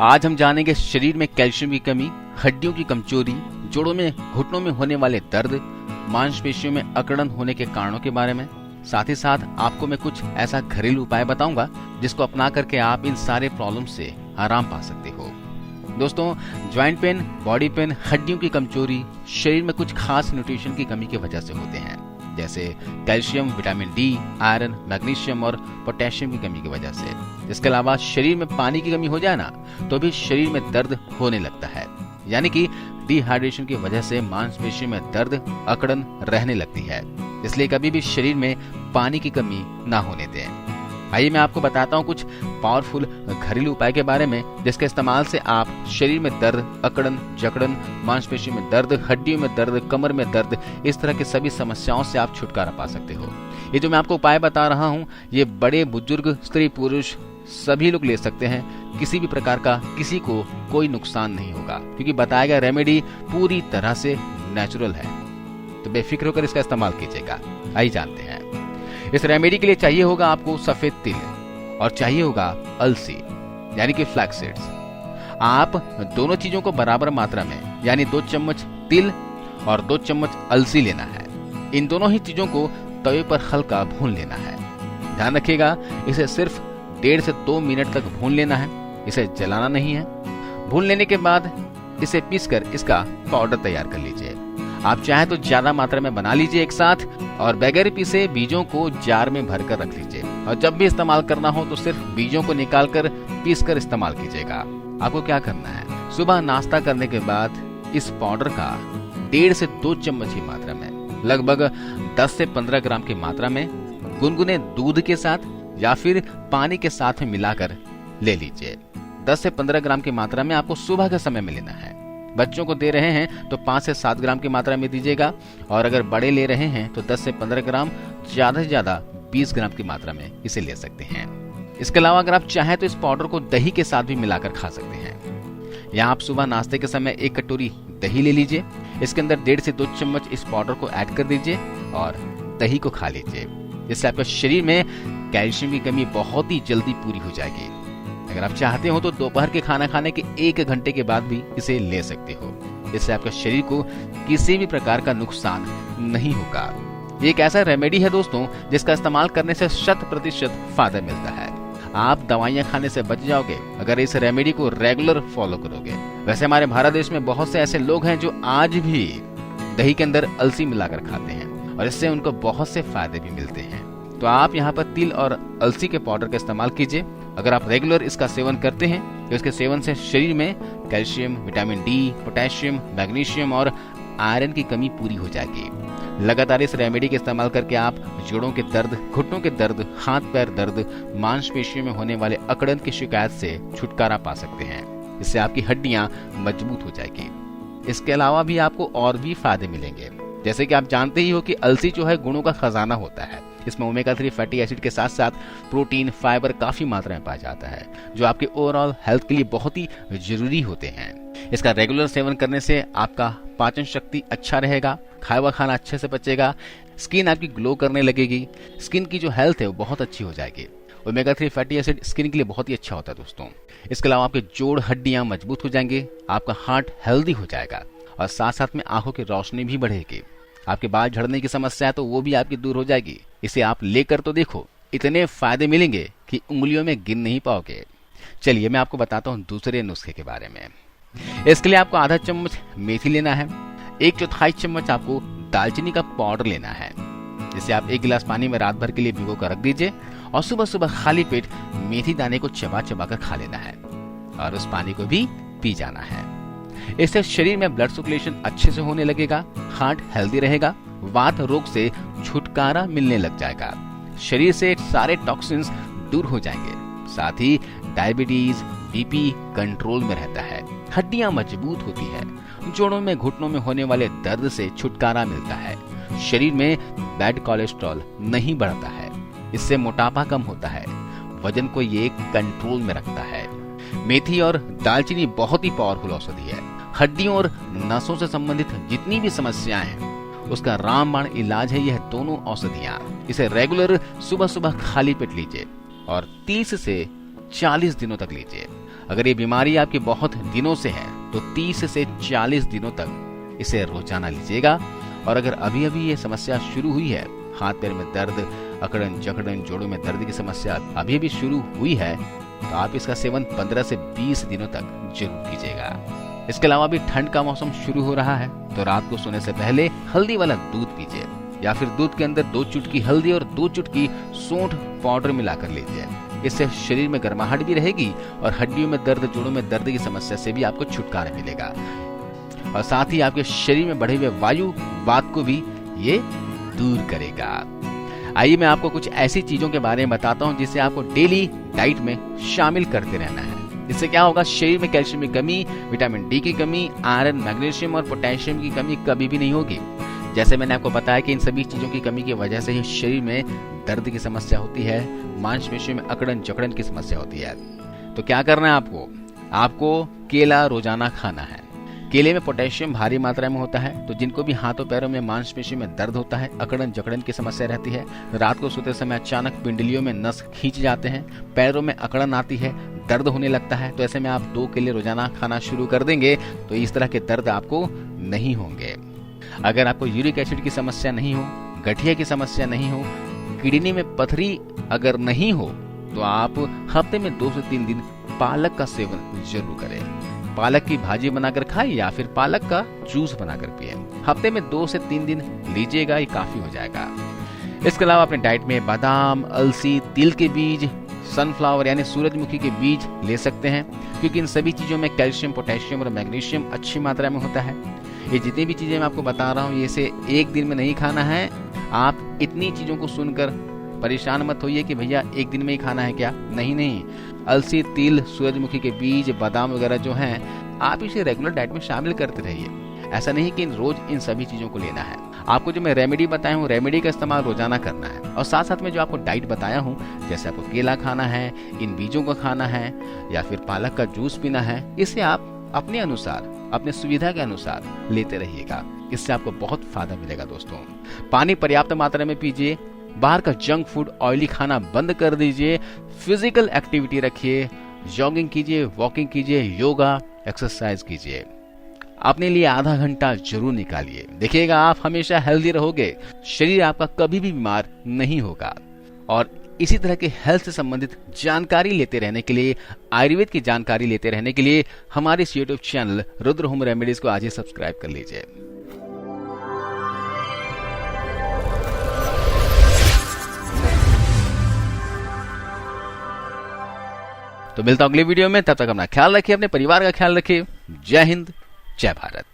आज हम जानेंगे शरीर में कैल्शियम की कमी, हड्डियों की कमजोरी, जोड़ों में घुटनों में होने वाले दर्द, मांसपेशियों में अकड़न होने के कारणों के बारे में। साथ ही साथ आपको मैं कुछ ऐसा घरेलू उपाय बताऊंगा जिसको अपना करके आप इन सारे प्रॉब्लम से आराम पा सकते हो। दोस्तों, ज्वाइंट पेन, बॉडी पेन, हड्डियों की कमजोरी शरीर में कुछ खास न्यूट्रिशन की कमी की वजह से होते हैं, जैसे calcium, vitamin D, iron, magnesium और पोटेशियम की कमी की वजह से। इसके अलावा शरीर में पानी की कमी हो जाए ना तो भी शरीर में दर्द होने लगता है, यानी कि डिहाइड्रेशन की वजह से मांसपेशियों में दर्द, अकड़न रहने लगती है। इसलिए कभी भी शरीर में पानी की कमी ना होने दें। आइए मैं आपको बताता हूँ कुछ पावरफुल घरेलू उपाय के बारे में जिसके इस्तेमाल से आप शरीर में दर्द, अकड़न, जकड़न, मांसपेशियों में दर्द, हड्डियों में दर्द, कमर में दर्द, इस तरह की सभी समस्याओं से आप छुटकारा पा सकते हो। ये जो मैं आपको उपाय बता रहा हूँ ये बड़े बुजुर्ग, स्त्री पुरुष सभी लोग ले सकते हैं। किसी भी प्रकार का किसी को कोई नुकसान नहीं होगा, क्योंकि बताया गया रेमेडी पूरी तरह से नेचुरल है। तो बेफिक्र होकर इसका इस्तेमाल कीजिएगा। आइए जानते हैं। इस रेमेडी के लिए चाहिए होगा आपको सफेद तिल और चाहिए होगा अलसी यानी कि फ्लैक्स सीड्स। आप दोनों चीजों को बराबर मात्रा में यानी 2 चम्मच तिल और 2 चम्मच अलसी लेना है। इन दोनों ही चीजों को तवे पर हल्का भून लेना है। ध्यान रखिएगा, इसे सिर्फ 1.5 से 2 मिनट तक भून लेना है, इसे जलाना नहीं है। भून लेने के बाद इसे पीसकर इसका पाउडर तैयार कर लीजिए। आप चाहे तो ज्यादा मात्रा में बना लीजिए एक साथ, और बगैर पीसे बीजों को जार में भरकर रख लीजिए। और जब भी इस्तेमाल करना हो तो सिर्फ बीजों को निकालकर पीसकर इस्तेमाल कीजिएगा। आपको क्या करना है, सुबह नाश्ता करने के बाद इस पाउडर का 1.5 से 2 चम्मच की मात्रा में, लगभग 10 से 15 ग्राम की मात्रा में गुनगुने दूध के साथ या फिर पानी के साथ में मिलाकर ले लीजिए। 10 से 15 ग्राम की मात्रा में आपको सुबह के समय में लेना है। बच्चों को दे रहे हैं तो 5 से 7 ग्राम की मात्रा में दीजिएगा, और अगर बड़े ले रहे हैं तो 10 से 15 ग्राम, ज्यादा से ज्यादा 20 ग्राम की मात्रा में इसे ले सकते हैं। इसके अलावा अगर आप चाहें तो इस पाउडर को दही के साथ भी मिलाकर खा सकते हैं। यहाँ आप सुबह नाश्ते के समय 1 कटोरी दही ले लीजिए, इसके अंदर 1.5 से 2 चम्मच इस पाउडर को ऐड कर दीजिए और दही को खा लीजिए। इससे आपके शरीर में कैल्शियम की कमी बहुत ही जल्दी पूरी हो जाएगी। अगर आप चाहते हो तो दोपहर के खाना खाने के 1 घंटे के बाद भी इसे ले सकते हो। इससे आपके शरीर को किसी भी प्रकार का नुकसान नहीं होगा। ये एक ऐसा रेमेडी है दोस्तों जिसका इस्तेमाल करने से 100% फायदा मिलता है। आप दवाइयां खाने से बच जाओगे अगर इस रेमेडी को रेगुलर फॉलो करोगे। वैसे हमारे भारत देश में बहुत से ऐसे लोग हैं जो आज भी दही के अंदर अलसी मिलाकर खाते हैं और इससे उनको बहुत से फायदे भी मिलते हैं। तो आप यहाँ पर तिल और अलसी के पाउडर का इस्तेमाल कीजिए। अगर आप रेगुलर इसका सेवन करते हैं तो इसके सेवन से शरीर में calcium, vitamin D, potassium, magnesium और आयरन की कमी पूरी हो जाएगी। लगातार इस रेमेडी के इस्तेमाल करके आप जोड़ों के दर्द, घुटनों के दर्द, हाथ पैर दर्द, मांसपेशियों में होने वाले अकड़न की शिकायत से छुटकारा पा सकते हैं। इससे आपकी हड्डियां मजबूत हो जाएगी। इसके अलावा भी आपको और भी फायदे मिलेंगे। जैसे कि आप जानते ही हो कि अलसी जो है गुणों का खजाना होता है। इसमें ओमेगा 3 फैटी एसिड के साथ साथ प्रोटीन, फाइबर काफी मात्रा में पाया जाता है, जो आपके ओवरऑल हेल्थ के लिए बहुत ही जरूरी होते हैं। इसका रेगुलर सेवन करने से आपका पाचन शक्ति अच्छा रहेगा, खाया हुआ खाना अच्छे से पचेगा, स्किन आपकी ग्लो करने लगेगी, स्किन की जो हेल्थ है वो बहुत अच्छी हो जाएगी। ओमेगा 3 फैटी एसिड स्किन के लिए बहुत ही अच्छा होता है दोस्तों। इसके अलावा आपके जोड़, हड्डियां मजबूत हो जाएंगे, आपका हार्ट हेल्दी हो जाएगा और साथ साथ में आंखों की रोशनी भी बढ़ेगी। आपके बाल झड़ने की समस्या है तो वो भी आपकी दूर हो जाएगी। इसे आप लेकर तो देखो, इतने फायदे मिलेंगे कि उंगलियों में गिन नहीं पाओगे। चलिए मैं आपको बताता हूँ दूसरे नुस्खे के बारे में। इसके लिए आपको आधा चम्मच मेथी लेना है, 1/4 चम्मच आपको दालचीनी का पाउडर लेना है, जिसे आप 1 गिलास पानी में रात भर के लिए भिगो कर रख दीजिए और सुबह सुबह खाली पेट मेथी दाने को चबा चबा कर खा लेना है और उस पानी को भी पी जाना है। इससे शरीर में ब्लड सर्कुलेशन अच्छे से होने लगेगा, हार्ट हेल्दी रहेगा, वात रोग से छुटकारा मिलने लग जाएगा, शरीर से सारे टॉक्सिन्स दूर हो जाएंगे, साथ ही डायबिटीज, बीपी कंट्रोल में रहता है, हड्डियां मजबूत होती है, जोड़ों में, घुटनों में होने वाले दर्द से छुटकारा मिलता है, शरीर में बैड कोलेस्ट्रॉल नहीं बढ़ता है, इससे मोटापा कम होता है, वजन को ये कंट्रोल में रखता है। मेथी और दालचीनी बहुत ही पावरफुल औषधि है। हड्डियों और नसों से संबंधित जितनी भी समस्याएं हैं उसका रामबाण इलाज है यह दोनों औषधियां। इसे रेगुलर सुबह सुबह खाली पेट लीजिए और 30 से 40 दिनों तक लीजिए। अगर ये बीमारी आपकी बहुत दिनों से है तो 30 से 40 दिनों तक इसे रोजाना लीजिएगा। और अगर अभी अभी ये समस्या शुरू हुई है, हाथ पैर में दर्द, अकड़न जकड़न, जोड़ों में दर्द की समस्या अभी अभी शुरू हुई है, तो आप इसका सेवन 15 से 20 दिनों तक जरूर कीजिएगा। इसके अलावा अभी ठंड का मौसम शुरू हो रहा है, तो रात को सोने से पहले हल्दी वाला दूध पीजिए, या फिर दूध के अंदर 2 चुटकी हल्दी और 2 चुटकी सौंठ पाउडर मिलाकर लीजिए। इससे शरीर में गर्माहट भी रहेगी और हड्डियों में दर्द, जोड़ों में दर्द की समस्या से भी आपको छुटकारा मिलेगा। और साथ ही आपके शरीर में बढ़े हुए वायु वात को भी ये दूर करेगा। आइए मैं आपको कुछ ऐसी चीजों के बारे में बताता हूँ जिसे आपको डेली डाइट में शामिल करते रहना है। इससे क्या होगा, शरीर में कैल्शियम की कमी, विटामिन डी की कमी, आयरन, मैग्नीशियम और पोटेशियम की कमी कभी भी नहीं होगी। जैसे मैंने आपको बताया कि इन सभी चीजों की कमी की वजह से ही शरीर में दर्द की समस्या होती है, मांसपेशियों में अकड़न जकड़न की समस्या होती है। तो क्या करना है आपको केला रोजाना खाना है। केले में पोटेशियम भारी मात्रा में होता है, तो जिनको भी हाथों पैरों में मांसपेशियों में दर्द होता है, अकड़न जकड़न की समस्या रहती है, रात को सोते समय अचानक पिंडलियों में नस खींच जाते हैं, पैरों में अकड़न आती है, दर्द होने लगता है, तो ऐसे में आप 2 केले रोजाना खाना शुरू कर देंगे तो इस तरह के दर्द आपको नहीं होंगे। अगर आपको यूरिक एसिड की समस्या नहीं हो, गठिया की समस्या नहीं हो, किडनी में पथरी अगर नहीं हो, तो आप हफ्ते में 2 से 3 दिन पालक का सेवन जरूर करें। पालक की भाजी बनाकर खाइए या फिर पालक का जूस बनाकर पिए। हफ्ते में 2 से 3 दिन लीजिएगा, ये काफी हो जाएगा। इसके अलावा अपने डाइट में बादाम, अलसी, तिल के बीज, सनफ्लावर यानी सूरजमुखी के बीज ले सकते हैं, क्योंकि इन सभी चीजों में कैल्शियम, पोटेशियम और मैग्नीशियम अच्छी मात्रा में होता है। ये जितनी भी चीजें मैं आपको बता रहा हूँ, ये इसे एक दिन में नहीं खाना है। आप इतनी चीजों को सुनकर परेशान मत होइए कि भैया एक दिन में ही खाना है क्या। नहीं, अलसी, तिल, सूरजमुखी के बीज, बादाम वगैरह जो हैं, आप इसे रेगुलर डाइट में शामिल करते रहिए। ऐसा नहीं कि रोज इन सभी चीजों को लेना है। आपको जो मैं रेमेडी बताया हूँ, रेमेडी का इस्तेमाल रोजाना करना है। और साथ साथ में जो आपको डाइट बताया हूँ, जैसे आपको केला खाना है, इन बीजों को खाना है, या फिर पालक का जूस पीना है, इसे आप अपने अनुसार, अपने सुविधा के अनुसार लेते रहिएगा। इससे आपको बहुत फायदा मिलेगा दोस्तों। पानी पर्याप्त मात्रा में पीजिए, बाहर का जंक फूड, ऑयली खाना बंद कर दीजिए, फिजिकल एक्टिविटी रखिए, जॉगिंग कीजिए, वॉकिंग कीजिए, योगा, एक्सरसाइज कीजिए। अपने लिए आधा घंटा जरूर निकालिए। देखिएगा आप हमेशा हेल्दी रहोगे, शरीर आपका कभी भी बीमार नहीं होगा। और इसी तरह के हेल्थ से संबंधित जानकारी लेते रहने के लिए, आयुर्वेद की जानकारी लेते रहने के लिए हमारे इस YouTube channel Rudra home remedies को आज ही सब्सक्राइब कर लीजिए। तो मिलता हूं अगले वीडियो में, तब तक अपना ख्याल रखिए, अपने परिवार का ख्याल रखिए। जय हिंद, जय भारत।